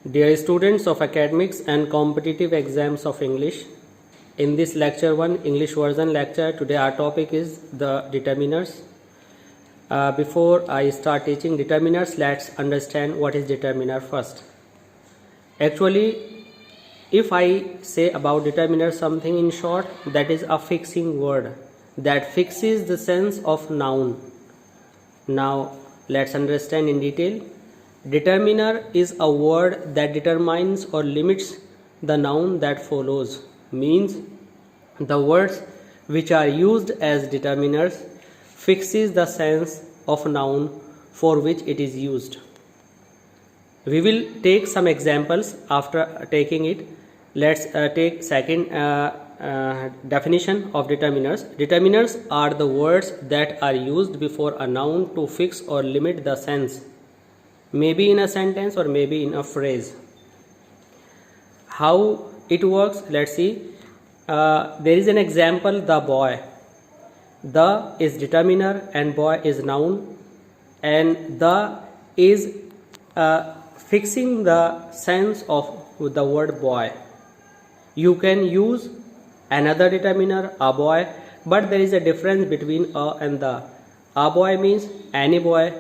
Dear students of academics and competitive exams of English, in this lecture 1 English version lecture, today our topic is the determiners. Before I start teaching determiners, let's understand what is determiner first. Actually, if I say about determiner something in short, that is a fixing word that fixes the sense of noun. Now let's understand in detail. Determiner is a word that determines or limits the noun that follows. Means the words which are used as determiners fixes the sense of noun for which it is used. We will take some examples after taking it. Let's take second definition of determiners. Determiners are the words that are used before a noun to fix or limit the sense, maybe in a sentence or maybe in a phrase. How it works, let's see. There is an example, the boy. The is determiner and boy is noun, and the is fixing the sense of the word boy. You can use another determiner, a boy, but there is a difference between a and the. A boy means any boy,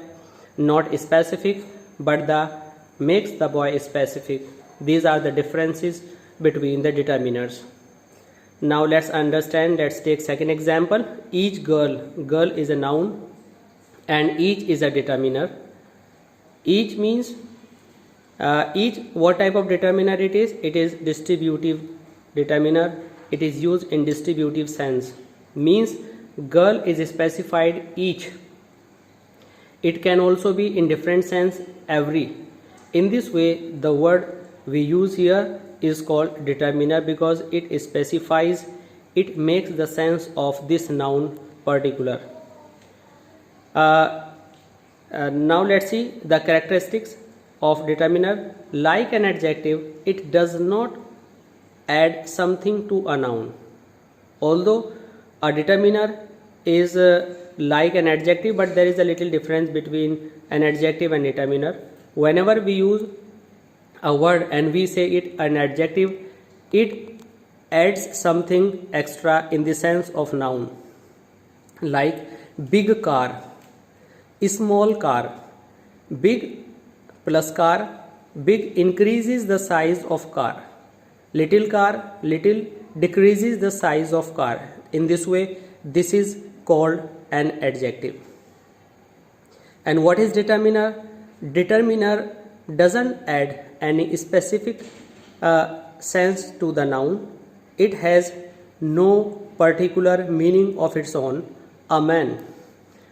not specific, but the makes the boy specific. These are the differences between the determiners. Now let's understand. Let's take second example. Each girl. Girl is a noun and each is a determiner. Each means each, what type of determiner it is? It is distributive determiner. It is used in distributive sense. Means girl is specified each. It can also be in different sense, every. In this way, the word we use here is called determiner because it specifies, it makes the sense of this noun particular. Now let's see the characteristics of determiner. Like an adjective, it does not add something to a noun. Although a determiner is like an adjective, but there is a little difference between an adjective and determiner. Whenever we use a word and we say it an adjective, it adds something extra in the sense of noun. Like big car, small car. Big plus car, big increases the size of car. Little car, little decreases the size of car. In this way, this is called an adjective. And what is determiner? Determiner doesn't add any specific sense to the noun. It has no particular meaning of its own. A man.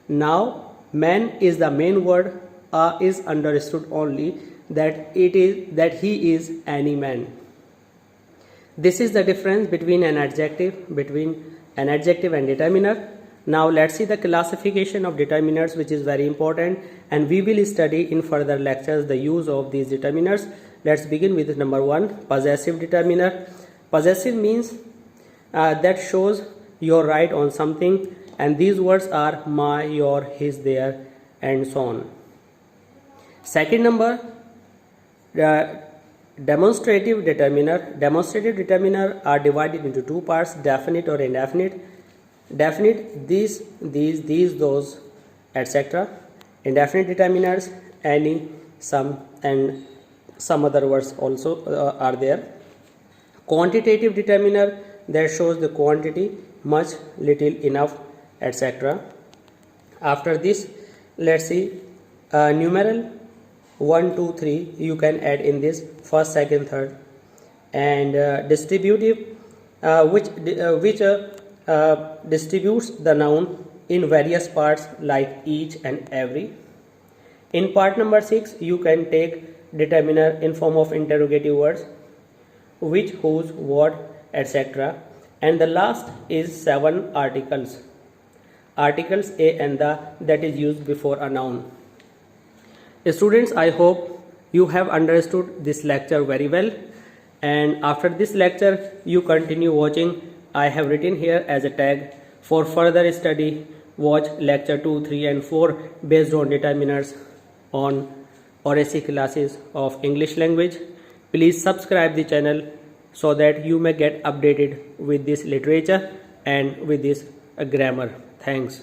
Now man is the main word. A is understood only that he is any man. This is the difference between an adjective and determiner. Now let's see the classification of determiners, which is very important, and we will study in further lectures the use of these determiners. Let's begin with number 1, possessive determiner. Possessive means that shows your right on something, and these words are my, your, his, their, and so on. Second number, demonstrative determiner. Demonstrative determiner are divided into two parts, definite or indefinite. Definite, these, those, etc. Indefinite determiners, any, some, and some other words also are there. Quantitative determiner, that shows the quantity, much, little, enough, etc. After this, let's see numeral 1, 2, 3. You can add in this first, second, third, and distributive, which distributes the noun in various parts like each and every. In part number 6, you can take determiner in form of interrogative words, which, whose, what, etc. And the last is 7 articles. Articles a and the, that is used before a noun. Students, I hope you have understood this lecture very well, and after this lecture you continue watching. I have written here as a tag for further study. Watch lecture 2, 3 and 4 based on determiners on RSC classes of English language. Please subscribe the channel so that you may get updated with this literature and with this grammar. Thanks.